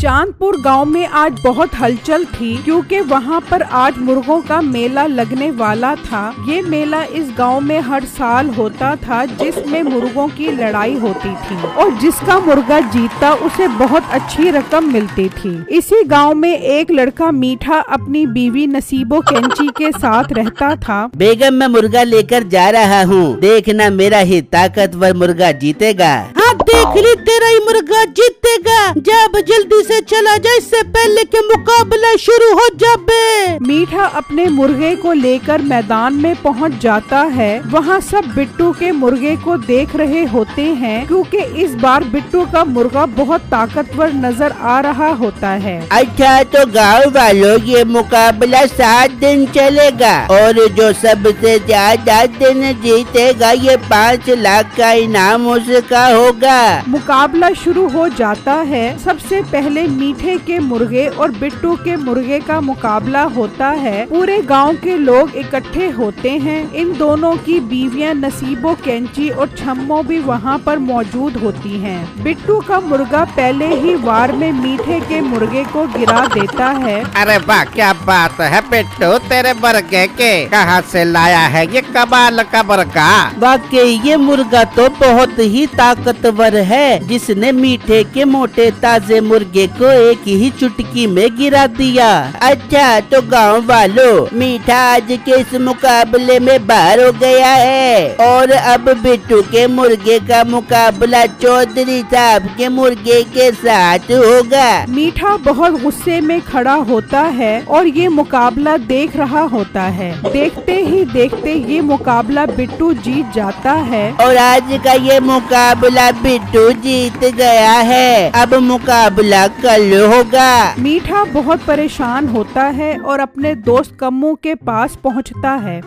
चांदपुर गांव में आज बहुत हलचल थी क्योंकि वहां पर आज मुर्गों का मेला लगने वाला था। ये मेला इस गांव में हर साल होता था जिसमें मुर्गों की लड़ाई होती थी और जिसका मुर्गा जीतता उसे बहुत अच्छी रकम मिलती थी। इसी गांव में एक लड़का मीठा अपनी बीवी नसीबो कैंची के साथ रहता था। बेगम, मैं मुर्गा लेकर जा रहा हूँ, देखना मेरा ही ताकतवर मुर्गा जीतेगा। हाँ देख ली, तेरा ही मुर्गा जीतेगा। जब जल्दी से चला जाए, इससे पहले के मुकाबला शुरू हो जाए। मीठा अपने मुर्गे को लेकर मैदान में पहुंच जाता है। वहां सब बिट्टू के मुर्गे को देख रहे होते हैं क्योंकि इस बार बिट्टू का मुर्गा बहुत ताकतवर नजर आ रहा होता है। अच्छा, तो गाँव वालों, ये मुकाबला 7 दिन चलेगा और जो सबसे ज्यादा दिन जीतेगा ये 5 लाख का इनाम उसका होगा। मुकाबला शुरू हो जाता है। सबसे पहले मीठे के मुर्गे और बिट्टू के मुर्गे का मुकाबला होता है। पूरे गांव के लोग इकट्ठे होते हैं। इन दोनों की बीवियां नसीबो कैंची और छम्मो भी वहां पर मौजूद होती हैं। बिट्टू का मुर्गा पहले ही वार में मीठे के मुर्गे को गिरा देता है। अरे वाह, क्या बात है बिट्टू, तेरे मुर्गे के कहाँ से लाया है ये कमाल का मुर्गा? वाकई ये मुर्गा तो बहुत ही ताकतवर है, जिसने मीठे के मोटे ताजे मुर्गे को एक ही चुटकी में गिरा दिया। अच्छा, तो गांव वालों, मीठा आज के इस मुकाबले में बाहर हो गया है और अब बिट्टू के मुर्गे का मुकाबला चौधरी साहब के मुर्गे के साथ होगा। मीठा बहुत गुस्से में खड़ा होता है और ये मुकाबला देख रहा होता है। देखते ही देखते ये मुकाबला बिट्टू जीत जाता है और आज का ये मुकाबला बिट्टू जीत गया है। अब मुकाबला कल होगा। मीठा बहुत परेशान होता है और अपने दोस्त कम्मू के पास पहुंचता है।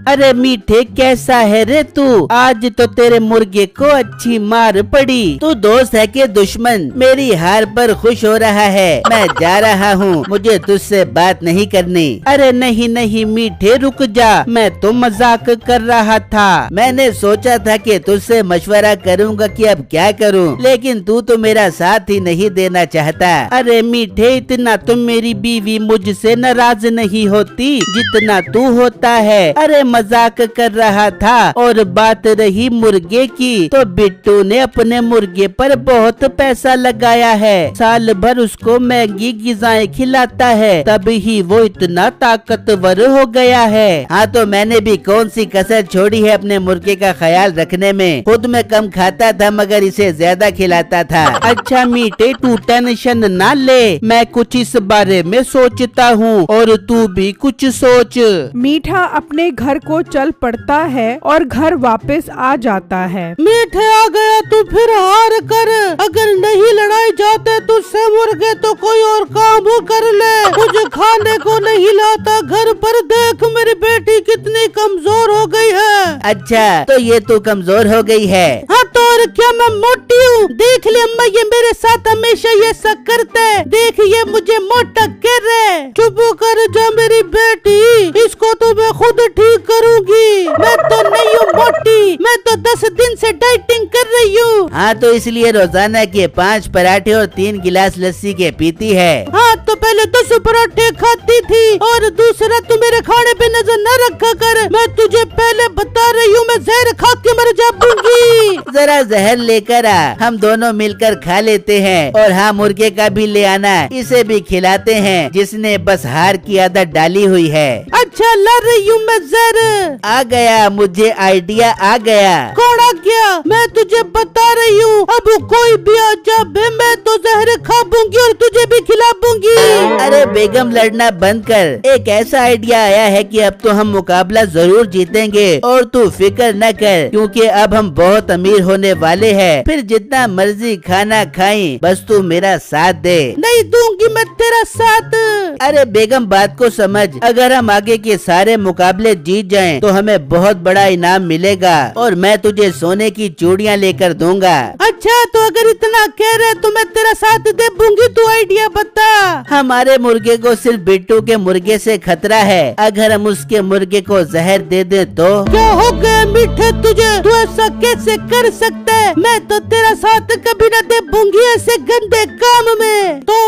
अरे मीठे, कैसा है रे तू? आज तो तेरे मुर्गे को अच्छी मार पड़ी। तू दोस्त है कि दुश्मन? मेरी हार पर खुश हो रहा है। मैं जा रहा हूँ, मुझे तुझसे बात नहीं करनी। अरे नहीं नहीं मीठे, रुक जा, मैं तो मजाक कर रहा था। मैंने सोचा था कि तुझसे मशवरा करूँगा कि अब क्या करूँ, लेकिन तू तो मेरा साथ ही नहीं देना चाहता। अरे मीठे, इतना तो मेरी बीवी मुझसे नाराज नहीं होती जितना तू होता है। अरे मजाक कर रहा था। और बात रही मुर्गे की, तो बिट्टू ने अपने मुर्गे पर बहुत पैसा लगाया है। साल भर उसको महंगी ग़िज़ाएं खिलाता है, तभी ही वो इतना ताकतवर हो गया है। हाँ, तो मैंने भी कौन सी कसर छोड़ी है अपने मुर्गे का ख्याल रखने में। खुद मैं कम खाता था मगर इसे ज्यादा खिलाता था। अच्छा मीठे, तू टेंशन ना ले, मैं कुछ इस बारे में सोचता हूँ और तू भी कुछ सोच। मीठा अपने घर को चल पड़ता है और घर वापस आ जाता है। मीठे आ गया तू फिर हार कर। अगर नहीं लड़ाई जाते तुझसे मुर्गे तो कोई और काम कर ले। कुछ खाने को नहीं लाता घर पर। देख मेरी बेटी कितनी कमजोर हो गई है। अच्छा, तो ये तू कमजोर हो गई है? हाँ तो और क्या, मैं मोटी हूँ? देख ले अम्मा, ये मेरे साथ हमेशा ये सब करते। देख ये मुझे मोटा कर रहे। चुप कर जा मेरी बेटी, इसको तो मैं खुद ठीक करूंगी। मैं तो नहीं हूँ मोटी, मैं तो 10 दिन से डाइटिंग कर रही हूँ। हाँ, तो इसलिए रोजाना के 5 पराठे और 3 गिलास लस्सी के पीती है। हाँ, तो पहले 10 पराठे खाती थी और दूसरा तू मेरे खाने पे नजर न रखा कर। मैं तुझे पहले बता रही हूँ, मैं जहर खा के मर जाऊंगी। जरा जहर लेकर आ, हम दोनों मिलकर खा लेते हैं। और हाँ, मुर्गे का भी ले आना, इसे भी खिलाते हैं, जिसने बस हार की आदत डाली हुई है। अच्छा, ला रही हूँ मैं जहर। आ गया, मुझे आइडिया आ गया। कौन आ गया? मैं तुझे बता रही हूँ, अब कोई भी आ जाए मैं तो जहर खाऊंगी और तुझे भी खिलाऊंगी। अरे बेगम, लड़ना बंद कर। एक ऐसा आइडिया आया है कि अब तो हम मुकाबला जरूर जीतेंगे और तू फिक्र न कर, क्योंकि अब हम बहुत अमीर होने वाले हैं। फिर जितना मर्जी खाना खाएं, बस तू मेरा साथ दे। नहीं दूंगी मैं तेरा साथ। अरे बेगम, बात को समझ। अगर हम आगे के सारे मुकाबले जीत जाएं, तो हमें बहुत बड़ा इनाम मिलेगा और मैं तुझे सोने की चूड़ियाँ लेकर दूंगा। अच्छा, तो अगर इतना कह रहे तो मैं तेरा साथ दे दूंगी। तू आइडिया बता। हमारे मुर्गे को सिर्फ बिट्टू के मुर्गे से खतरा है। अगर हम उसके मुर्गे को जहर दे दे तो? क्या हो गया मीठे तुझे? तू ऐसा कैसे कर सकता है? मैं तो तेरा साथ कभी न दे दूंगी ऐसे गंदे काम में। तो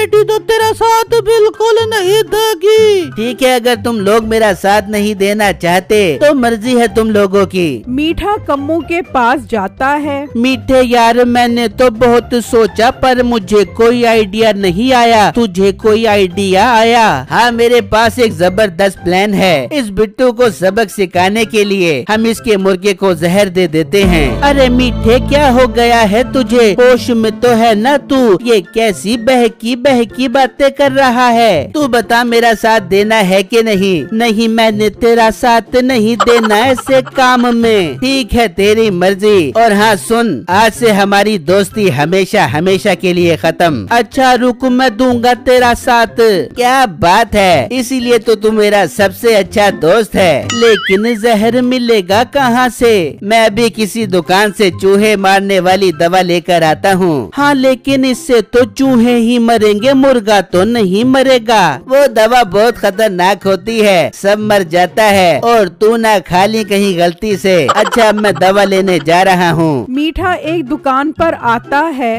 बेटी तो तेरा साथ बिल्कुल नहीं देगी। ठीक है, अगर तुम लोग मेरा साथ नहीं देना चाहते तो मर्जी है तुम लोगों की। मीठा कम्मू के पास जाता है। मीठे यार, मैंने तो बहुत सोचा पर मुझे कोई आइडिया नहीं आया। तुझे कोई आइडिया आया? हाँ, मेरे पास एक जबरदस्त प्लान है। इस बिट्टू को सबक सिखाने के लिए हम इसके मुर्गे को जहर दे देते हैं। अरे मीठे, क्या हो गया है तुझे? होश में तो है ना तू? ये कैसी बहकी बहकी बातें कर रहा है? तू बता, मेरा साथ देना है कि नहीं? नहीं, मैंने तेरा साथ नहीं देना ऐसे काम में। ठीक है, तेरी मर्जी। और हाँ सुन, आज से हमारी दोस्ती हमेशा हमेशा के लिए खत्म। अच्छा रुक, मैं दूंगा तेरा साथ। क्या बात है, इसीलिए तो तू मेरा सबसे अच्छा दोस्त है। लेकिन जहर मिलेगा कहाँ से? मैं अभी किसी दुकान से चूहे मारने वाली दवा लेकर आता हूँ। हाँ, लेकिन इससे तो चूहे ही मरेंगे, मुर्गा तो नहीं मरेगा। वो दवा बहुत खतरनाक होती है, सब मर जाता है। और तू ना खाली कहीं गलती से। अच्छा, मैं दवा लेने जा रहा हूँ। मीठा एक दुकान पर आता है।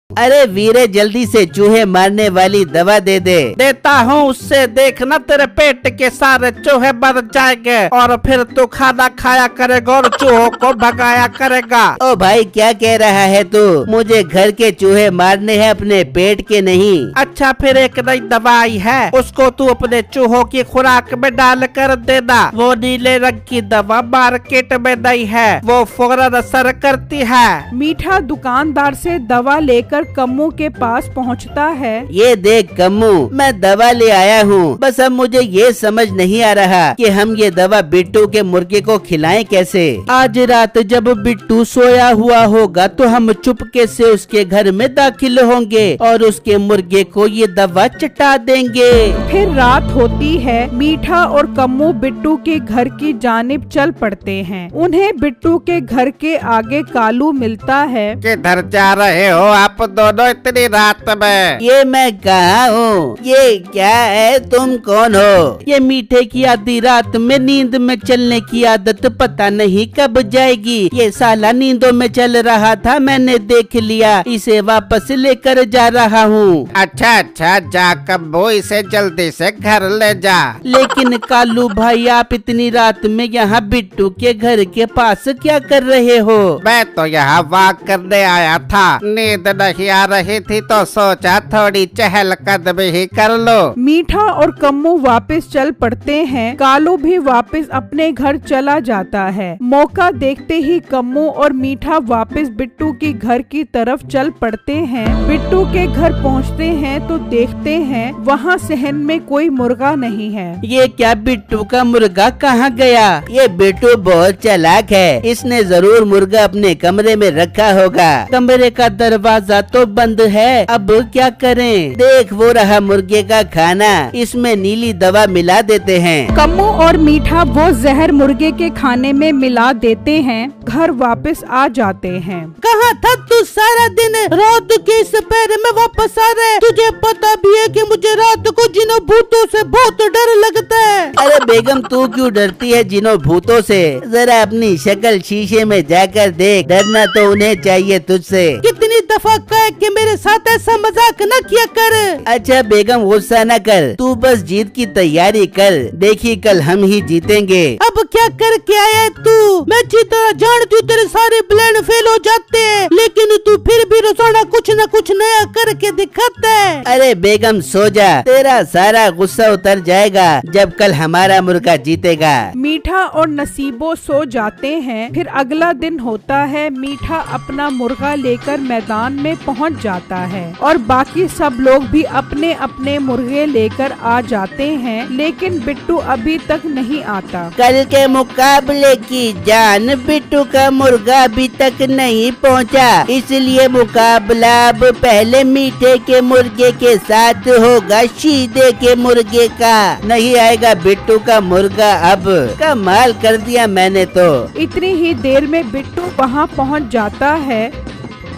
अरे वीरे, जल्दी से चूहे मारने वाली दवा दे दे। देता हूँ, उससे देखना तेरे पेट के सारे चूहे मर जाएंगे और फिर तू खाना खाया करेगा और चूहों को भगाया करेगा। ओ भाई, क्या कह रहा है तू? मुझे घर के चूहे मारने हैं, अपने पेट के नहीं। अच्छा, फिर एक नई दवाई है, उसको तू अपने चूहों की खुराक में डाल कर देना। वो नीले रंग की दवा मार्केट में नहीं है, वो फौरन असर करती है। मीठा दुकानदार से दवा लेकर कम्मू के पास पहुंचता है। ये देख कम्मू, मैं दवा ले आया हूँ। बस अब मुझे ये समझ नहीं आ रहा कि हम ये दवा बिट्टू के मुर्गे को खिलाएं कैसे। आज रात जब बिट्टू सोया हुआ होगा तो हम चुपके से उसके घर में दाखिल होंगे और उसके मुर्गे को ये दवा चटा देंगे। फिर रात होती है। मीठा और कम्मू बिट्टू के घर की जानिब चल पड़ते हैं। उन्हें बिट्टू के घर के आगे कालू मिलता है। किधर जा रहे हो आप दोनों इतनी रात में? ये मैं कहाँ हूँ? ये क्या है? तुम कौन हो? ये मीठे की आधी रात में नींद में चलने की आदत पता नहीं कब जाएगी। ये साला नींदों में चल रहा था, मैंने देख लिया, इसे वापस लेकर जा रहा हूँ। अच्छा अच्छा, जा कम्बो, इसे जल्दी से घर ले जा। लेकिन कालू भाई, आप इतनी रात में यहाँ बिट्टू के घर के पास क्या कर रहे हो? मैं तो यहाँ वॉक करने आया था, नींद नहीं आ रही थी तो सोचा थोड़ी चहल कदमी ही कर लो। मीठा और कम्मू वापस चल पड़ते हैं। कालू भी वापस अपने घर चला जाता है। मौका देखते ही कम्मू और मीठा वापस बिट्टू के घर की तरफ चल पड़ते हैं। बिट्टू के घर पहुंचते हैं तो देखते हैं वहां सहन में कोई मुर्गा नहीं है। ये क्या, बिट्टू का मुर्गा कहाँ गया? ये बिट्टू बहुत चालाक है, इसने जरूर मुर्गा अपने कमरे में रखा होगा। कमरे का दरवाजा तो बंद है, अब क्या करें? देख, वो रहा मुर्गे का खाना, इसमें नीली दवा मिला देते हैं। कम्मू और मीठा वो जहर मुर्गे के खाने में मिला देते हैं। घर वापस आ जाते हैं। कहाँ था तू सारा दिन? रात के इस पैर में वापस आ रहे? तुझे पता भी है कि मुझे रात को जिनों भूतों से बहुत डर लगता है। अरे बेगम, तू क्यों डरती है जिनों भूतों से? जरा अपनी शक्ल शीशे में जाकर देख, डरना तो उन्हें चाहिए तुझसे। कितनी दफा कहा कि मेरे साथ ऐसा मजाक न किया कर। अच्छा बेगम, गुस्सा न कर, तू बस जीत की तैयारी कर, देखी कल हम ही जीतेंगे। अब क्या करके आया है तू? मैं अच्छी तरह जानती हूँ तेरे सारे प्लान फेल हो जाते हैं, लेकिन तू फिर भी रोजाना कुछ न कुछ नया करके दिखाता है। अरे बेगम सो जा, तेरा सारा गुस्सा उतर जाएगा जब कल हमारा मुर्गा जीतेगा। मीठा और नसीबो सो जाते हैं। फिर अगला दिन होता है। मीठा अपना मुर्गा लेकर मैदान में पहुंच जाता है और बाकी सब लोग भी अपने अपने मुर्गे लेकर आ जाते हैं, लेकिन बिट्टू अभी तक नहीं आता। कल के मुकाबले की जान बिट्टू का मुर्गा अभी तक नहीं पहुंचा, इसलिए मुकाबला अब पहले मीठे के मुर्गे के साथ होगा शीदे के मुर्गे का। नहीं आएगा बिट्टू का मुर्गा। अब कमाल कर दिया मैंने तो। इतनी ही देर में बिट्टू वहाँ पहुँच जाता है।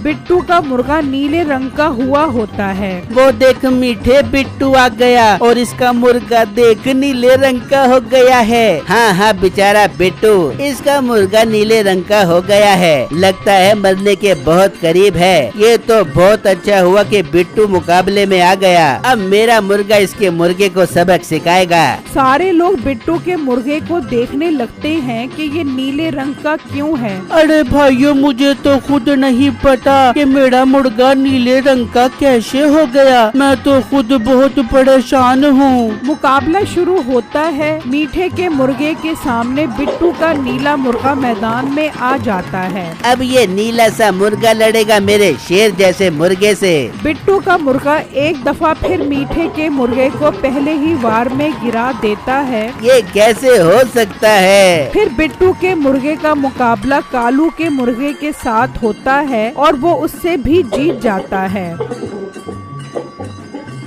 बिट्टू का मुर्गा नीले रंग का हुआ होता है। वो देख मीठे, बिट्टू आ गया और इसका मुर्गा देख नीले रंग का हो गया है। हाँ हाँ बेचारा बिट्टू, इसका मुर्गा नीले रंग का हो गया है। लगता है मरने के बहुत करीब है। ये तो बहुत अच्छा हुआ कि बिट्टू मुकाबले में आ गया। अब मेरा मुर्गा इसके मुर्गे को सबक सिखाएगा। सारे लोग बिट्टू के मुर्गे को देखने लगते हैं कि ये नीले रंग का क्यों है। अरे भाइयों, मुझे तो खुद नहीं पता कि मेरा मुर्गा नीले रंग का कैसे हो गया। मैं तो खुद बहुत परेशान हूँ। मुकाबला शुरू होता है। मीठे के मुर्गे के सामने बिट्टू का नीला मुर्गा मैदान में आ जाता है। अब ये नीला सा मुर्गा लड़ेगा मेरे शेर जैसे मुर्गे से। बिट्टू का मुर्गा एक दफा फिर मीठे के मुर्गे को पहले ही वार में गिरा देता है। ये कैसे हो सकता है? फिर बिट्टू के मुर्गे का मुकाबला कालू के मुर्गे के साथ होता है और वो उससे भी जीत जाता है।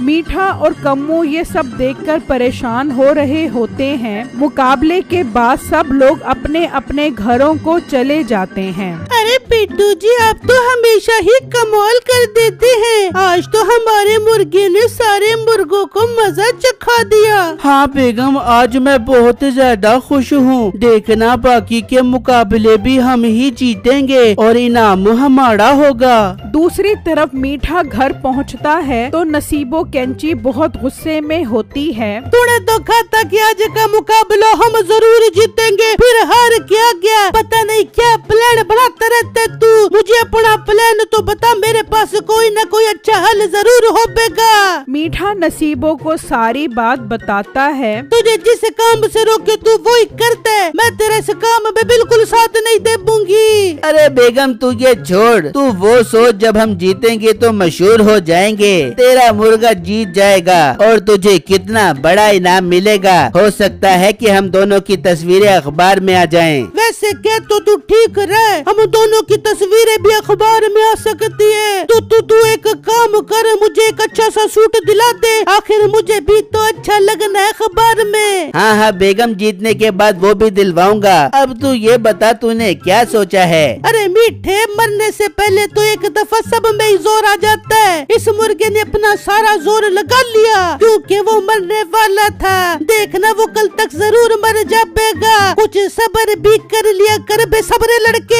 मीठा और कम्मू ये सब देखकर परेशान हो रहे होते हैं। मुकाबले के बाद सब लोग अपने अपने घरों को चले जाते हैं। अरे पिट्टू जी, आप तो हमेशा ही कमाल कर देते हैं। आज तो हमारे मुर्गे ने सारे मुर्गों को मजा चखा दिया। हाँ बेगम, आज मैं बहुत ज्यादा खुश हूँ। देखना बाकी के मुकाबले भी हम ही जीतेंगे और इनाम हमारा होगा। दूसरी तरफ मीठा घर पहुँचता है तो नसीबो कैंची बहुत गुस्से में होती है। तूने तो कहा था कि आज का मुकाबला हम जरूर जीतेंगे, फिर हार क्या गया? पता नहीं क्या प्लान बनाता रहता है तू। मुझे अपना प्लान तो बता, मेरे पास कोई न कोई अच्छा हल जरूर होगा। मीठा नसीबो को सारी बात बताता है। तुझे जिस काम से रोके तू वही करता है। मैं तेरे इस काम में बिल्कुल साथ नहीं दे दूंगी। अरे बेगम तू ये छोड़, तू वो सोच जब हम जीतेंगे तो मशहूर हो जाएंगे। तेरा मुर्गा जीत जाएगा और तुझे कितना बड़ा इनाम मिलेगा। हो सकता है कि हम दोनों की तस्वीरें अखबार में आ जाएं। वैसे क्या तो तू ठीक रहे, हम दोनों की तस्वीरें भी अखबार में आ सकती है। तू एक काम कर, मुझे एक अच्छा सा सूट दिला दे। आखिर मुझे भी तो अच्छा लगना है अखबार में। हाँ हाँ बेगम, जीतने के बाद वो भी दिलवाऊंगा। अब तू ये बता, तूने क्या सोचा है? अरे मीठे, मरने से पहले तो एक दफा सब में ही जोर आ जाता है। इस मुर्गे ने अपना सारा जोर लगा लिया क्योंकि वो मरने वाला था। देखना वो कल तक जरूर मर जाएगा। कुछ सब्र भी कर लिया कर बेसब्रे लड़के।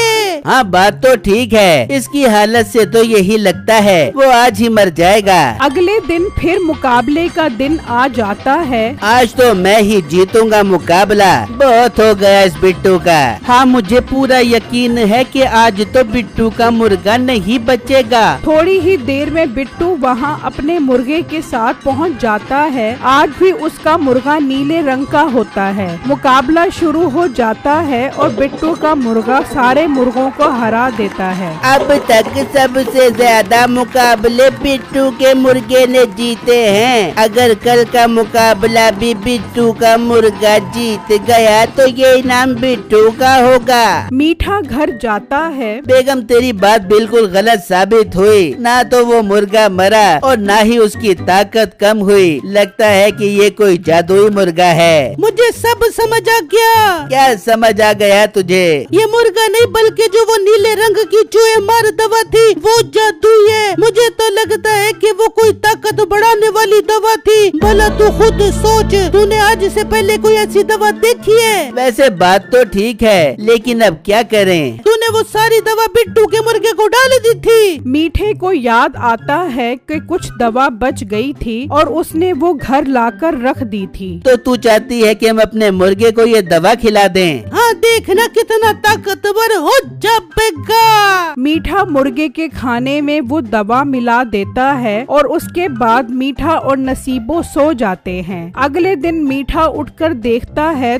हाँ बात तो ठीक है, इसकी हालत से तो यही लगता है वो आज ही मर जाएगा। अगले दिन फिर मुकाबले का दिन आ जाता है। आज तो मैं ही जीतूंगा मुकाबला। बहुत हो गया इस बिट्टू का। हाँ मुझे पूरा यकीन है कि आज तो बिट्टू का मुर्गा नहीं बचेगा। थोड़ी ही देर में बिट्टू वहाँ अपने मुर्गे के साथ पहुँच जाता है। आज भी उसका मुर्गा नीले रंग का होता है। मुकाबला शुरू हो जाता है और बिट्टू का मुर्गा सारे मुर्गों को हरा देता है। अब तक सबसे ज्यादा मुकाबले बिट्टू के मुर्गे ने जीते हैं। अगर कल का मुकाबला भी बिट्टू का मुर्गा जीत गया तो ये इनाम बिट्टू का होगा। मीठा घर जाता है। बेगम तेरी बात बिल्कुल गलत साबित हुई। ना तो वो मुर्गा मरा और ना ही उसकी ताकत कम हुई। लगता है कि ये कोई जादुई मुर्गा है। मुझे सब समझ आ गया। क्या समझ आ गया तुझे? ये मुर्गा नहीं बल्कि जो वो नीले रंग की चूहे मार दवा थी वो जादुई है। मुझे तो लगता है कि वो कोई ताकत बढ़ाने वाली दवा थी। भला तू खुद सोच, तूने आज से पहले कोई ऐसी दवा देखी है? वैसे बात तो ठीक है, लेकिन अब क्या करें? तूने वो सारी दवा बिट्टू के मुर्गे को डाल दी थी। मीठे को याद आता है कि कुछ दवा बच गई थी और उसने वो घर लाकर रख दी थी। तो तू चाहती है कि हम अपने मुर्गे को ये दवा खिला दें? हाँ, देखना कितना ताकतवर हो जाएगा। मीठा मुर्गे के खाने में वो दवा मिला देता है और उसके बाद मीठा और नसीबो सो जाते हैं। अगले दिन मीठा उठकर देखता है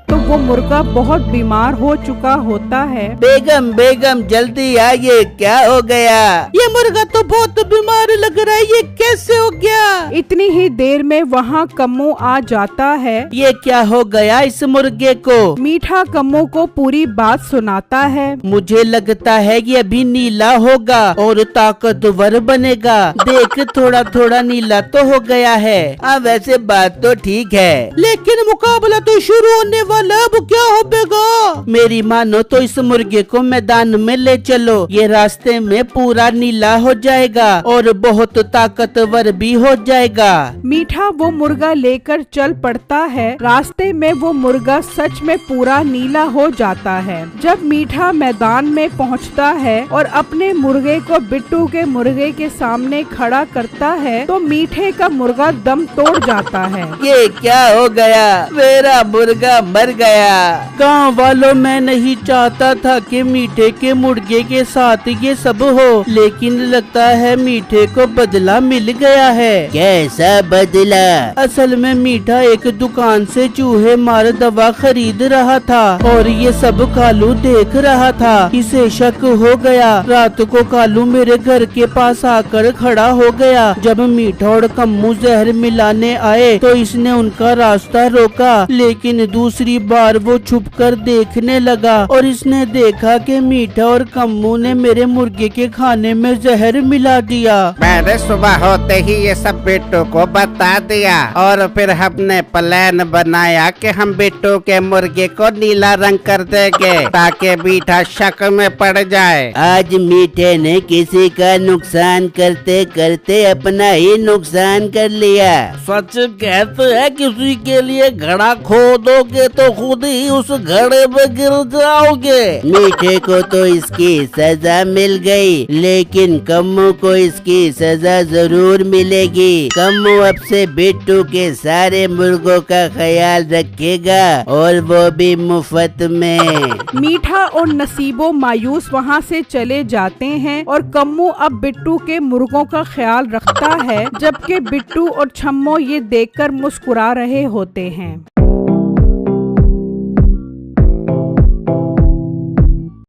तो वो मुर्गा बहुत बीमार हो चुका होता है। बेगम बेगम जल्दी आइए, क्या हो गया? ये मुर्गा तो बहुत बीमार लग रहा है, ये कैसे हो गया? इतनी ही देर में वहाँ कम्मू आ जाता है। ये क्या हो गया इस मुर्गे को? मीठा कम्मू को पूरी बात सुनाता है। मुझे लगता है ये अभी नीला होगा और ताकतवर बनेगा। देख थोड़ा थोड़ा नीला तो हो गया है। हाँ वैसे बात तो ठीक है, लेकिन मुकाबला तो शुरू होने वाला है, अब क्या होगा? मेरी मानो तो इस मुर्गे को मैदान में ले चलो, ये रास्ते में पूरा नीला हो जाएगा और बहुत ताकतवर भी हो जाएगा। मीठा वो मुर्गा लेकर चल पड़ता है। रास्ते में वो मुर्गा सच में पूरा नीला हो जाता है। जब मीठा मैदान में पहुंचता है और अपने मुर्गे को बिट्टू के मुर्गे के सामने खड़ा करता है तो मीठे का मुर्गा दम तोड़ जाता है। ये क्या हो गया, मेरा मुर्गा मर गया। गाँव वालों, मैं नहीं चाहता था कि मीठे के मुर्गे के साथ ये सब हो, लेकिन लगता है मीठे को बदला मिल गया है। कैसा बदला? असल में मीठा एक दुकान से चूहे मार दवा खरीद रहा था और ये सब कालू देख रहा था। इसे शक हो गया। रात को कालू मेरे घर के पास आकर खड़ा हो गया। जब मीठा और कम्मू जहर मिलाने आए तो इसने उनका रास्ता रोका, लेकिन दूसरी बार वो छुपकर देखने लगा और इसने देखा कि मीठा और कम्मू ने मेरे मुर्गे के खाने में जहर मिला दिया। मैंने सुबह होते ही ये सब बिट्टू को बता दिया और फिर हमने प्लान बनाया कि हम बिट्टू के मुर्गे को नीला रंग कर देंगे ताकि मीठा शक में पड़ जाए। आज मीठे ने किसी का नुकसान करते करते अपना ही नुकसान कर लिया। सच कहते हैं किसी के लिए घड़ा खोदोगे तो खुद ही उस घड़े में गिर जाओगे। मीठे को तो इसकी सजा मिल गई, लेकिन कम्मू को इसकी सजा जरूर मिलेगी। कम्मू अब से बिट्टू के सारे मुर्गों का ख्याल रखेगा और वो भी मुफ्त में। मीठा और नसीबो मायूस वहाँ से चले जाते हैं और कम्मू अब बिट्टू के मुर्गों का ख्याल रखता है, जबकि बिट्टू और छम्मो ये देखकर मुस्कुरा रहे होते हैं।